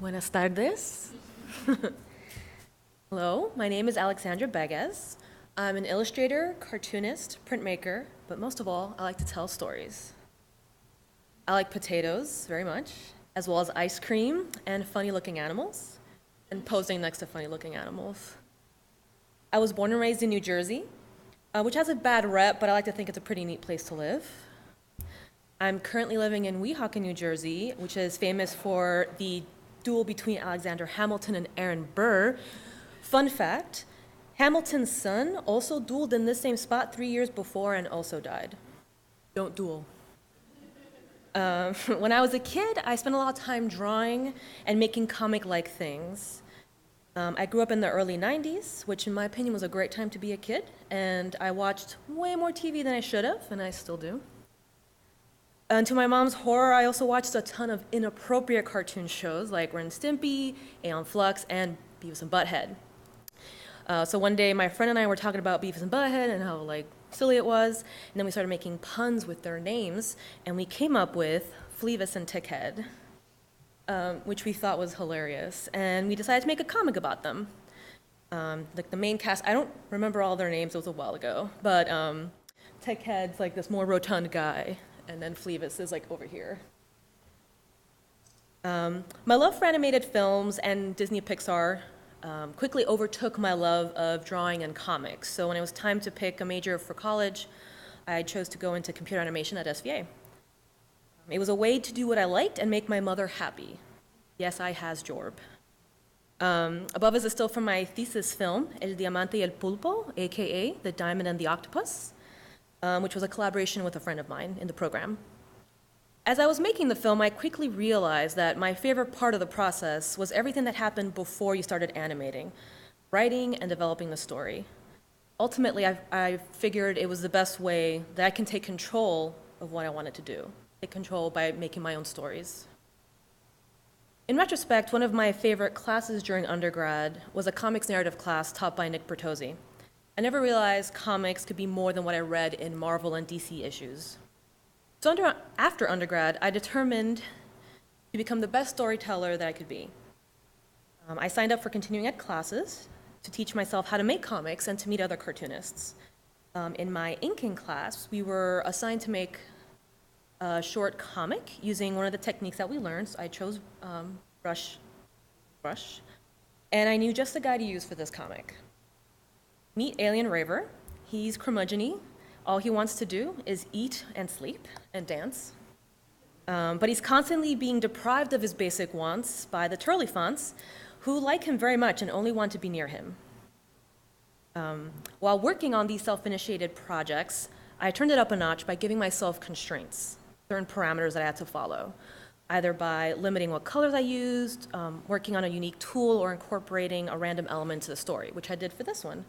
Buenas tardes. Hello, my name is Alexandra Beguez. I'm an illustrator, cartoonist, printmaker, but most of all, I like to tell stories. I like potatoes very much, as well as ice cream and funny-looking animals, and posing next to funny-looking animals. I was born and raised in New Jersey, which has a bad rep, but I like to think it's a pretty neat place to live. I'm currently living in Weehawken, New Jersey, which is famous for the duel between Alexander Hamilton and Aaron Burr. Fun fact, Hamilton's son also dueled in this same spot 3 years before and also died. Don't duel. When I was a kid, I spent a lot of time drawing and making comic-like things. I grew up in the early 90s, which in my opinion was a great time to be a kid, and I watched way more TV than I should have, and I still do. And to my mom's horror, I also watched a ton of inappropriate cartoon shows like Ren and Stimpy, Aeon Flux, and Beavis and Butthead. So one day, my friend and I were talking about Beavis and Butthead and how silly it was, and then we started making puns with their names, and we came up with Fleavis and Tickhead, which we thought was hilarious, and we decided to make a comic about them. The main cast, I don't remember all their names, it was a while ago, but Tickhead's this more rotund guy, and then Fleavis is over here. My love for animated films and Disney Pixar quickly overtook my love of drawing and comics. So when it was time to pick a major for college, I chose to go into computer animation at SVA. It was a way to do what I liked and make my mother happy. Yes, I has Jorb. Above is a still from my thesis film, El Diamante y el Pulpo, aka The Diamond and the Octopus, which was a collaboration with a friend of mine in the program. As I was making the film, I quickly realized that my favorite part of the process was everything that happened before you started animating, writing and developing the story. Ultimately, I figured it was the best way that I can take control of what I wanted to do, take control by making my own stories. In retrospect, one of my favorite classes during undergrad was a comics narrative class taught by Nick Bertozzi. I never realized comics could be more than what I read in Marvel and DC issues. So after undergrad, I determined to become the best storyteller that I could be. I signed up for continuing ed classes to teach myself how to make comics and to meet other cartoonists. In my inking class, we were assigned to make a short comic using one of the techniques that we learned. So I chose brush, and I knew just the guy to use for this comic. Meet Alien Raver. He's curmudgeon-y. All he wants to do is eat and sleep and dance. But he's constantly being deprived of his basic wants by the Turlefonts, who like him very much and only want to be near him. While working on these self-initiated projects, I turned it up a notch by giving myself constraints, certain parameters that I had to follow, either by limiting what colors I used, working on a unique tool, or incorporating a random element to the story, which I did for this one.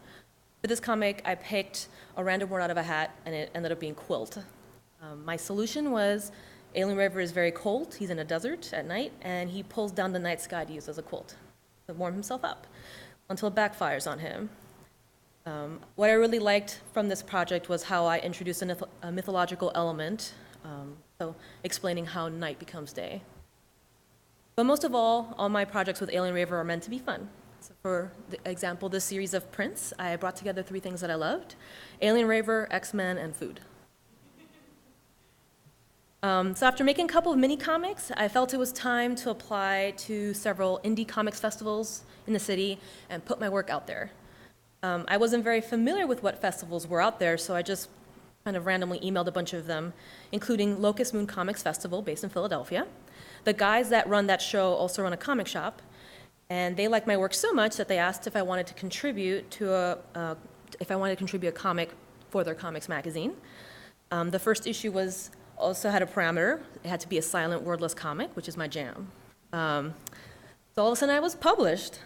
For this comic, I picked a random word out of a hat, and it ended up being quilt. My solution was Alien Raver is very cold. He's in a desert at night, and he pulls down the night sky to use as a quilt to warm himself up until it backfires on him. What I really liked from this project was how I introduced a mythological element, so explaining how night becomes day. But most of all my projects with Alien Raver are meant to be fun. So for example, this series of prints, I brought together 3 things that I loved: Alien Raver, X-Men, and food. So after making a couple of mini comics, I felt it was time to apply to several indie comics festivals in the city and put my work out there. I wasn't very familiar with what festivals were out there, so I just kind of randomly emailed a bunch of them, including Locust Moon Comics Festival based in Philadelphia. The guys that run that show also run a comic shop, and they liked my work so much that they asked if I wanted to contribute a comic for their comics magazine. The first issue also had a parameter. It had to be a silent, wordless comic, which is my jam. So all of a sudden I was published.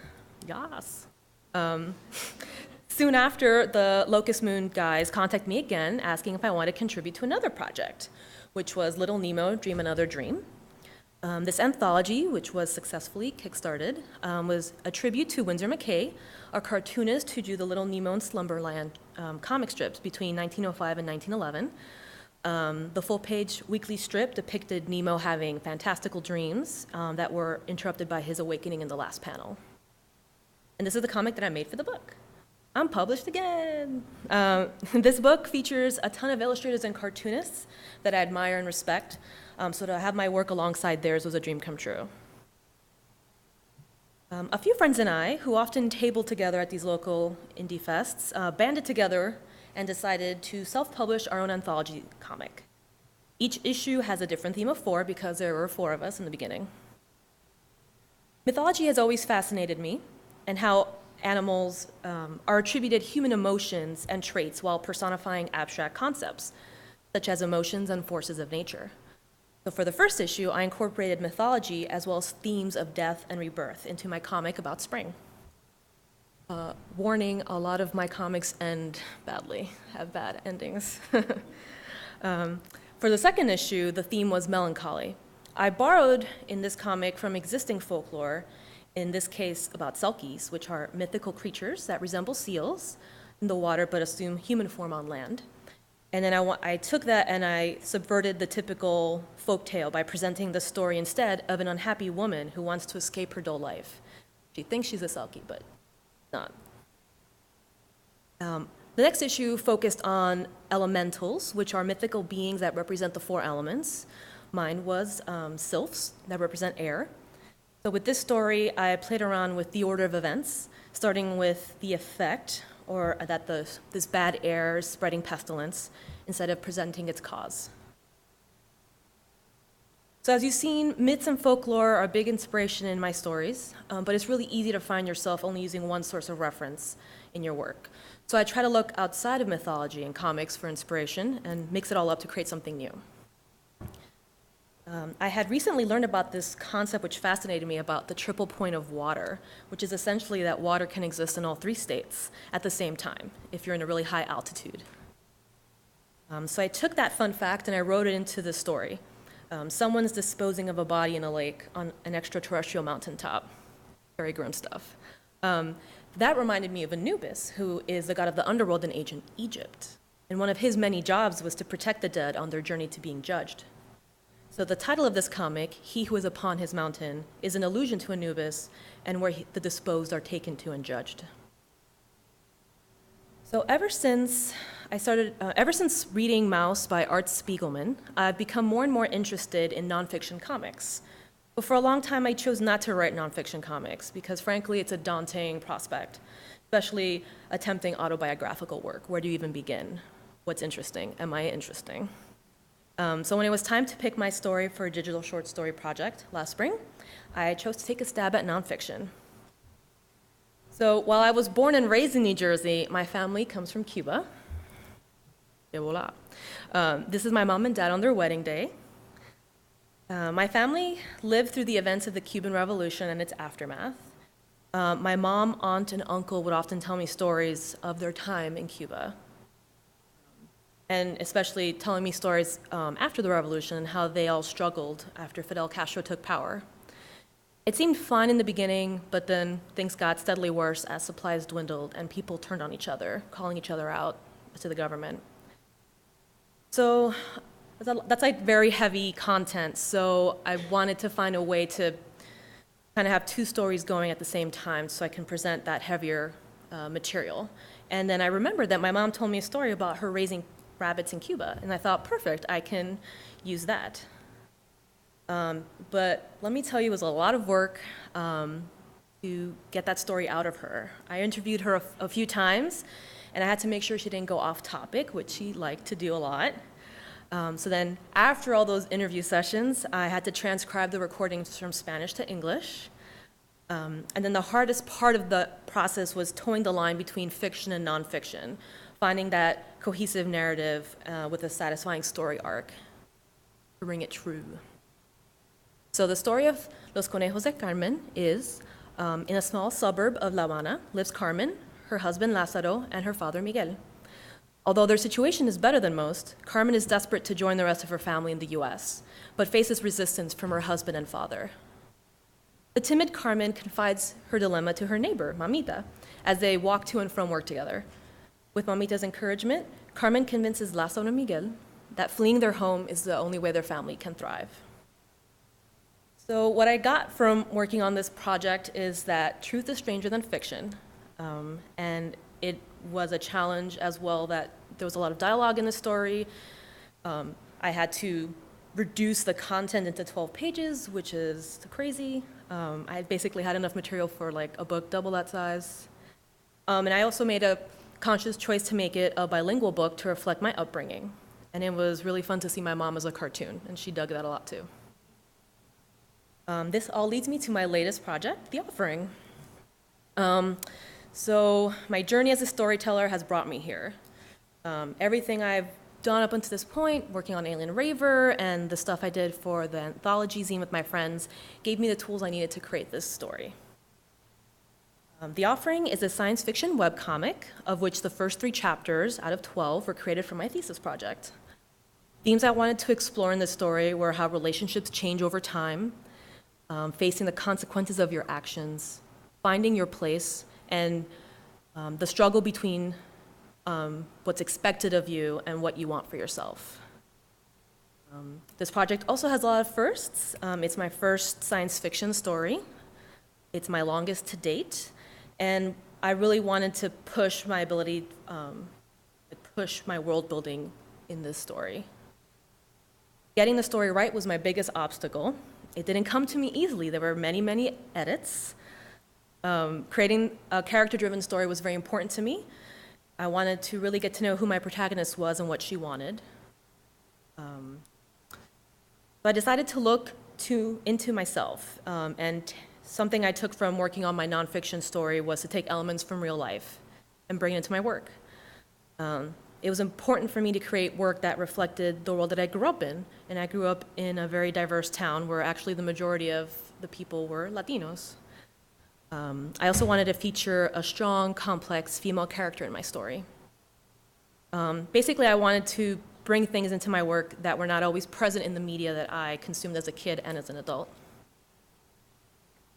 Yes. Soon after, the Locust Moon guys contacted me again, asking if I wanted to contribute to another project, which was Little Nemo, Dream Another Dream. This anthology, which was successfully kickstarted, was a tribute to Winsor McCay, a cartoonist who drew the Little Nemo and Slumberland comic strips between 1905 and 1911. The full-page weekly strip depicted Nemo having fantastical dreams that were interrupted by his awakening in the last panel. And this is the comic that I made for the book. I'm published again. This book features a ton of illustrators and cartoonists that I admire and respect, so to have my work alongside theirs was a dream come true. A few friends and I, who often tabled together at these local indie fests, banded together and decided to self-publish our own anthology comic. Each issue has a different theme of 4 because there were 4 of us in the beginning. Mythology has always fascinated me, and how animals are attributed human emotions and traits while personifying abstract concepts, such as emotions and forces of nature. So for the first issue, I incorporated mythology as well as themes of death and rebirth into my comic about spring. Warning, a lot of my comics end badly, have bad endings. For the second issue, the theme was melancholy. I borrowed in this comic from existing folklore, in this case about selkies, which are mythical creatures that resemble seals in the water but assume human form on land. And then I took that and I subverted the typical folk tale by presenting the story instead of an unhappy woman who wants to escape her dull life. She thinks she's a selkie, but not. The next issue focused on elementals, which are mythical beings that represent the 4 elements. Mine was sylphs that represent air. So with this story, I played around with the order of events, starting with the effect, or that this bad air is spreading pestilence, instead of presenting its cause. So as you've seen, myths and folklore are a big inspiration in my stories, but it's really easy to find yourself only using one source of reference in your work. So I try to look outside of mythology and comics for inspiration and mix it all up to create something new. I had recently learned about this concept which fascinated me about the triple point of water, which is essentially that water can exist in all 3 states at the same time if you're in a really high altitude. So I took that fun fact and I wrote it into the story. Someone's disposing of a body in a lake on an extraterrestrial mountaintop. Very grim stuff. That reminded me of Anubis, who is the god of the underworld in ancient Egypt. And one of his many jobs was to protect the dead on their journey to being judged. So the title of this comic, He Who Is Upon His Mountain, is an allusion to Anubis and where the disposed are taken to and judged. So ever since reading Mouse by Art Spiegelman, I've become more and more interested in nonfiction comics. But for a long time, I chose not to write nonfiction comics because frankly, it's a daunting prospect, especially attempting autobiographical work. Where do you even begin? What's interesting? Am I interesting? So when it was time to pick my story for a digital short story project last spring, I chose to take a stab at nonfiction. So while I was born and raised in New Jersey, my family comes from Cuba. Et voila. This is my mom and dad on their wedding day. My family lived through the events of the Cuban Revolution and its aftermath. My mom, aunt, and uncle would often tell me stories of their time in Cuba, and especially telling me stories after the revolution and how they all struggled after Fidel Castro took power. It seemed fine in the beginning, but then things got steadily worse as supplies dwindled and people turned on each other, calling each other out to the government. So that's like very heavy content, so I wanted to find a way to kind of have 2 stories going at the same time so I can present that heavier material. And then I remembered that my mom told me a story about her raising rabbits in Cuba, and I thought, perfect, I can use that. But let me tell you, it was a lot of work to get that story out of her. I interviewed her a few times, and I had to make sure she didn't go off topic, which she liked to do a lot. So then after all those interview sessions, I had to transcribe the recordings from Spanish to English. And then the hardest part of the process was towing the line between fiction and nonfiction, finding that cohesive narrative with a satisfying story arc to ring it true. So the story of Los Conejos de Carmen is, in a small suburb of La Habana, lives Carmen, her husband Lázaro, and her father Miguel. Although their situation is better than most, Carmen is desperate to join the rest of her family in the US, but faces resistance from her husband and father. The timid Carmen confides her dilemma to her neighbor, Mamita, as they walk to and from work together. With Mamita's encouragement, Carmen convinces Lázaro and Miguel that fleeing their home is the only way their family can thrive. So what I got from working on this project is that truth is stranger than fiction, and it was a challenge as well that there was a lot of dialogue in the story. I had to reduce the content into 12 pages, which is crazy. I basically had enough material for like a book double that size. And I also made a conscious choice to make it a bilingual book to reflect my upbringing. And it was really fun to see my mom as a cartoon, and she dug that a lot too. This all leads me to my latest project, The Offering. So my journey as a storyteller has brought me here. Everything I've done up until this point, working on Alien Raver and the stuff I did for the anthology zine with my friends, gave me the tools I needed to create this story. The Offering is a science fiction webcomic, of which the first 3 chapters out of 12 were created for my thesis project. Themes I wanted to explore in this story were how relationships change over time, facing the consequences of your actions, finding your place, and the struggle between what's expected of you and what you want for yourself. This project also has a lot of firsts. It's my first science fiction story. It's my longest to date, and I really wanted to push my ability, push my world building in this story. Getting the story right was my biggest obstacle. It didn't come to me easily. There were many, many edits. Creating a character-driven story was very important to me. I wanted to really get to know who my protagonist was and what she wanted. So I decided to look into myself, and something I took from working on my nonfiction story was to take elements from real life and bring it into my work. It was important for me to create work that reflected the world that I grew up in, and I grew up in a very diverse town where actually the majority of the people were Latinos. I also wanted to feature a strong, complex female character in my story. Basically, I wanted to bring things into my work that were not always present in the media that I consumed as a kid and as an adult.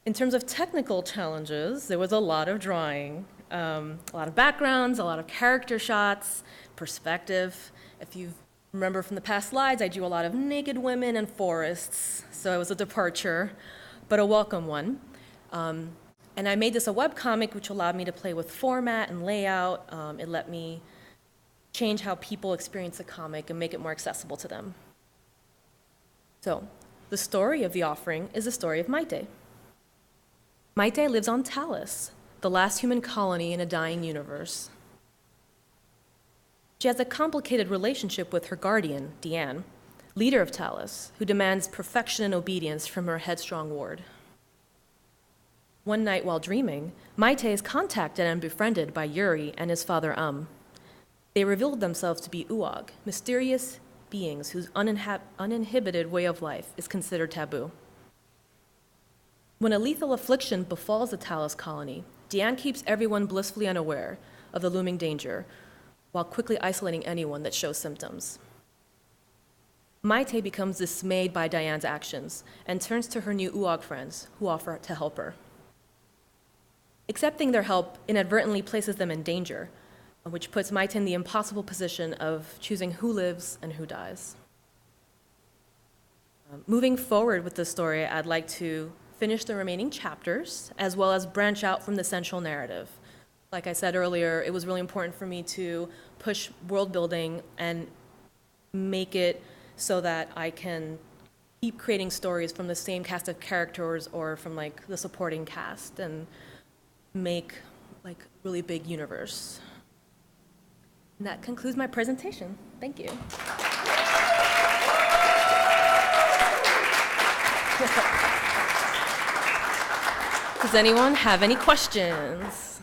In terms of technical challenges, there was a lot of drawing, a lot of backgrounds, a lot of character shots, perspective. If you remember from the past slides, I drew a lot of naked women and forests, so it was a departure, but a welcome one. And I made this a webcomic, which allowed me to play with format and layout. It let me change how people experience the comic and make it more accessible to them. So, the story of The Offering is the story of Maite. Maite lives on Talus, the last human colony in a dying universe. She has a complicated relationship with her guardian, Dian, leader of Talus, who demands perfection and obedience from her headstrong ward. One night while dreaming, Maite is contacted and befriended by Yuri and his father They revealed themselves to be Uog, mysterious beings whose uninhibited way of life is considered taboo. When a lethal affliction befalls the Talus colony, Dian keeps everyone blissfully unaware of the looming danger, while quickly isolating anyone that shows symptoms. Maite becomes dismayed by Dian's actions and turns to her new Uog friends, who offer to help her. Accepting their help inadvertently places them in danger, which puts Maite in the impossible position of choosing who lives and who dies. Moving forward with the story, I'd like to finish the remaining chapters, as well as branch out from the central narrative. Like I said earlier, it was really important for me to push world building and make it so that I can keep creating stories from the same cast of characters or from like the supporting cast and make like really big universe. And that concludes my presentation. Thank you. Does anyone have any questions?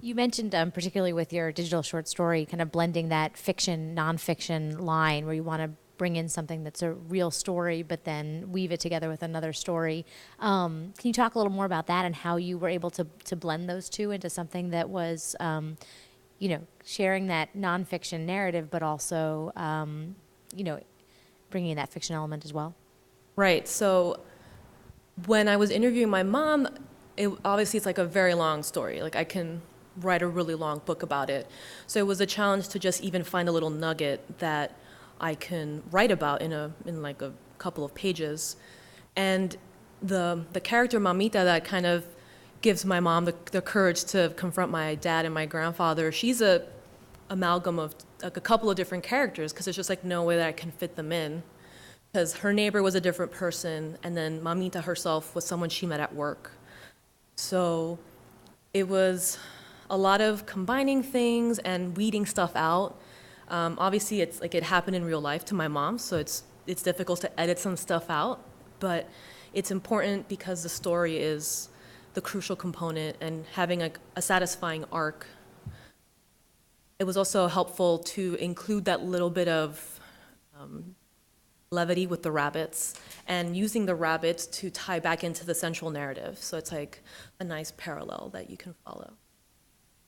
You mentioned, particularly with your digital short story, kind of blending that fiction, nonfiction line where you want to bring in something that's a real story, but then weave it together with another story. Can you talk a little more about that and how you were able to blend those two into something that was, sharing that nonfiction narrative, but also, bringing in that fiction element as well? Right. So when I was interviewing my mom, obviously it's like a very long story. Like I can write a really long book about it. So it was a challenge to just even find a little nugget that I can write about in like a couple of pages. And the character Mamita that kind of gives my mom the courage to confront my dad and my grandfather, she's a amalgam of like a couple of different characters, because there's just like no way that I can fit them in. Because her neighbor was a different person, and then Mamita herself was someone she met at work. So it was a lot of combining things and weeding stuff out. Obviously, it's like it happened in real life to my mom, so it's difficult to edit some stuff out, but it's important because the story is the crucial component, and having a satisfying arc. It was also helpful to include that little bit of levity with the rabbits, and using the rabbits to tie back into the central narrative. So it's like a nice parallel that you can follow.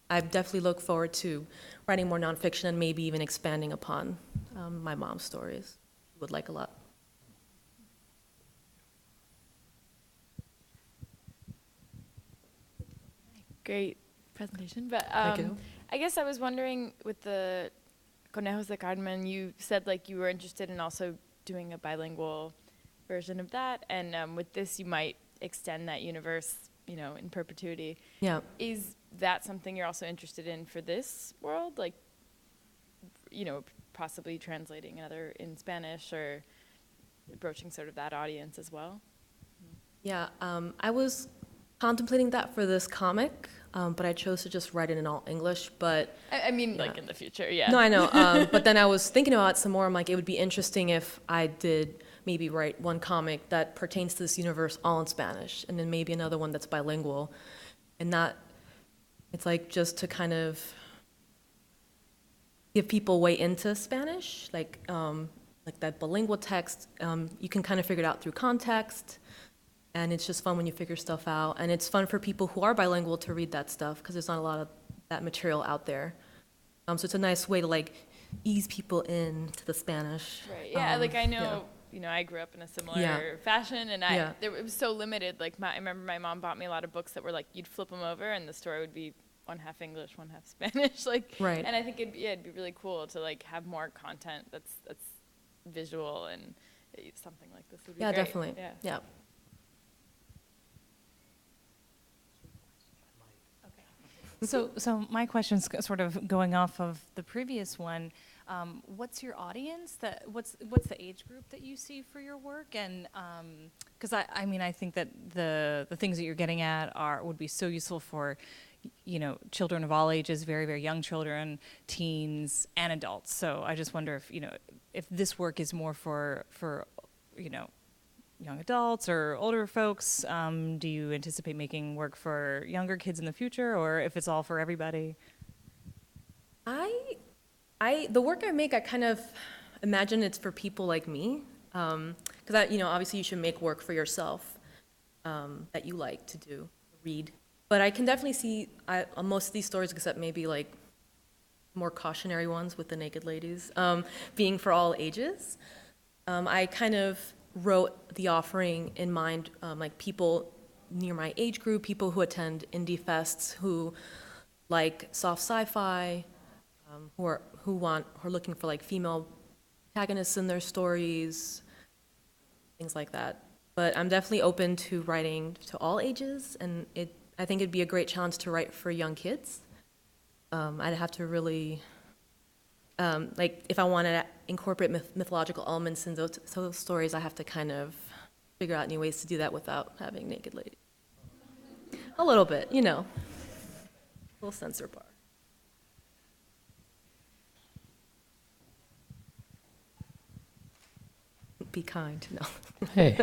I definitely look forward to writing more nonfiction and maybe even expanding upon my mom's stories. Would like a lot. Great presentation, but Thank you. I guess I was wondering with the Conejos de Carmen, you said like you were interested in also doing a bilingual version of that, and with this you might extend that universe, you know, in perpetuity. Yeah. Is that something you're also interested in for this world, like, you know, possibly translating another in Spanish or approaching sort of that audience as well? Yeah, I was contemplating that for this comic, but I chose to just write it in all English. But I mean, yeah. like in the future, yeah. No, I know. But then I was thinking about it some more. I'm like, it would be interesting if I did maybe write one comic that pertains to this universe all in Spanish, and then maybe another one that's bilingual. And that, it's like just to kind of give people way into Spanish, like that bilingual text. You can kind of figure it out through context. And it's just fun when you figure stuff out. And it's fun for people who are bilingual to read that stuff, because there's not a lot of that material out there. So it's a nice way to like ease people into the Spanish. Right. Yeah. Like I know, yeah. you know, I grew up in a similar Yeah. fashion, and Yeah. it was so limited. Like I remember my mom bought me a lot of books that were like you'd flip them over, and the story would be one half English, one half Spanish. Like. Right. And I think it'd be really cool to like have more content that's visual, and something like this would be Yeah, great. definitely. Yeah. Yeah. So my question's sort of going off of the previous one. What's your audience? What's the age group that you see for your work? And because I mean, I think that the things that you're getting at would be so useful for, you know, children of all ages, very, very young children, teens, and adults. So I just wonder if, you know, if this work is more for you know, young adults or older folks. Do you anticipate making work for younger kids in the future, or if it's all for everybody? The work I make, I kind of imagine it's for people like me, because you know, obviously you should make work for yourself that you like to do, read. But I can definitely see most of these stories, except maybe like more cautionary ones with the naked ladies, being for all ages. I kind of wrote the offering in mind, like people near my age group, people who attend indie fests, who like soft sci-fi, who are looking for like female protagonists in their stories, things like that. But I'm definitely open to writing to all ages, and I think it'd be a great challenge to write for young kids. I'd have to really, like, if I want to incorporate mythological elements in those stories, I have to kind of figure out new ways to do that without having naked ladies. A little bit, you know, a little censor bar. Be kind, no. Hey.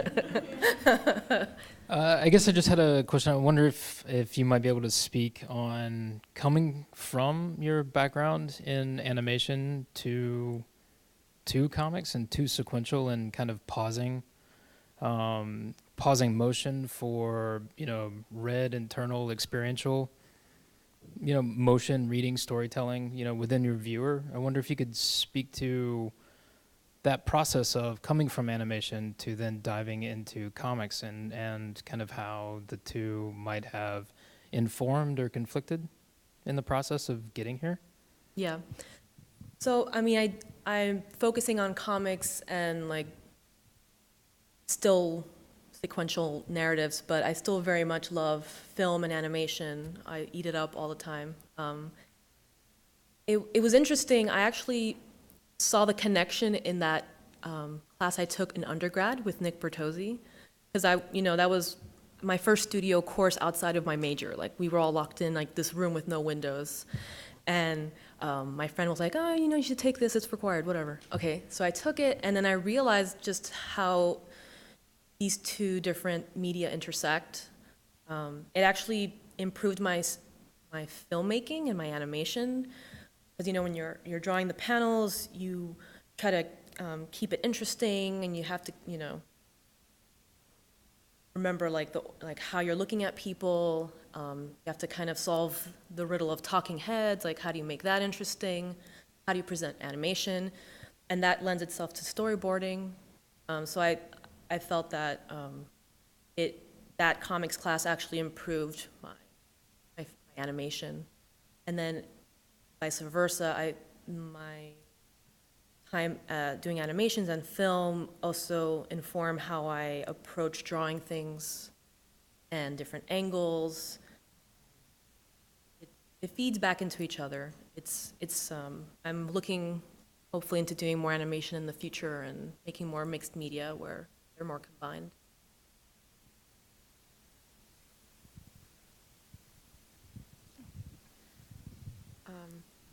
I guess I just had a question. I wonder if you might be able to speak on coming from your background in animation to comics and to sequential, and kind of pausing motion for, you know, read, internal, experiential, you know, motion, reading, storytelling, you know, within your viewer. I wonder if you could speak to that process of coming from animation to then diving into comics, and kind of how the two might have informed or conflicted in the process of getting here. Yeah. So, I mean, I'm focusing on comics and like still sequential narratives, but I still very much love film and animation. I eat it up all the time. It was interesting. I actually saw the connection in that class I took in undergrad with Nick Bertozzi, because that was my first studio course outside of my major. Like we were all locked in like this room with no windows, and my friend was like, "Oh, you should take this. It's required. Whatever." Okay, so I took it, and then I realized just how these two different media intersect. It actually improved my filmmaking and my animation. Because when you're drawing the panels, you try to keep it interesting, and you have to remember like how you're looking at people. You have to kind of solve the riddle of talking heads. Like how do you make that interesting? How do you present animation? And that lends itself to storyboarding. So I felt that that comics class actually improved my animation, and then vice versa. My time doing animations and film also inform how I approach drawing things and different angles. It feeds back into each other. I'm looking hopefully into doing more animation in the future and making more mixed media where they're more combined.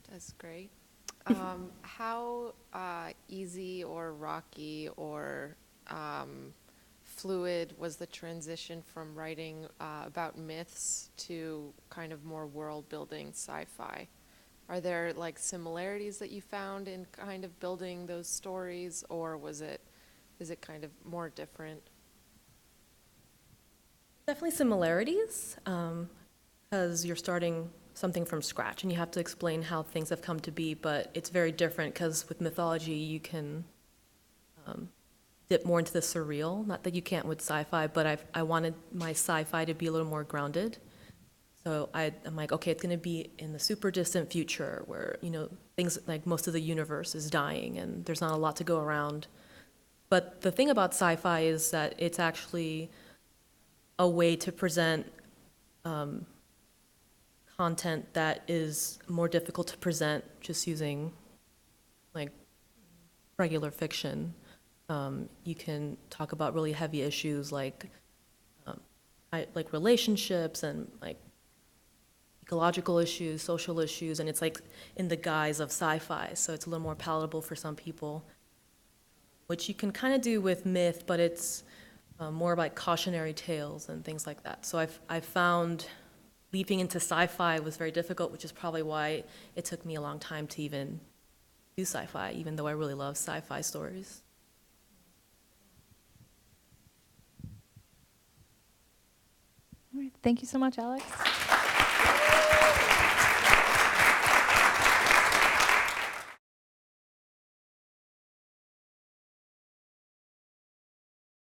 That's great. How easy or rocky or fluid was the transition from writing about myths to kind of more world-building sci-fi? Are there like similarities that you found in kind of building those stories, or is it kind of more different? Definitely similarities, because you're starting something from scratch and you have to explain how things have come to be, but it's very different because with mythology you can dip more into the surreal. Not that you can't with sci-fi, but I wanted my sci-fi to be a little more grounded. So I'm like, okay, it's going to be in the super distant future where, things like most of the universe is dying and there's not a lot to go around. But the thing about sci-fi is that it's actually a way to present content that is more difficult to present just using like regular fiction. You can talk about really heavy issues like relationships and like ecological issues, social issues, and it's like in the guise of sci-fi, so it's a little more palatable for some people, which you can kind of do with myth, but it's more like cautionary tales and things like that. So I found leaping into sci-fi was very difficult, which is probably why it took me a long time to even do sci-fi, even though I really love sci-fi stories. All right. Thank you so much, Alex.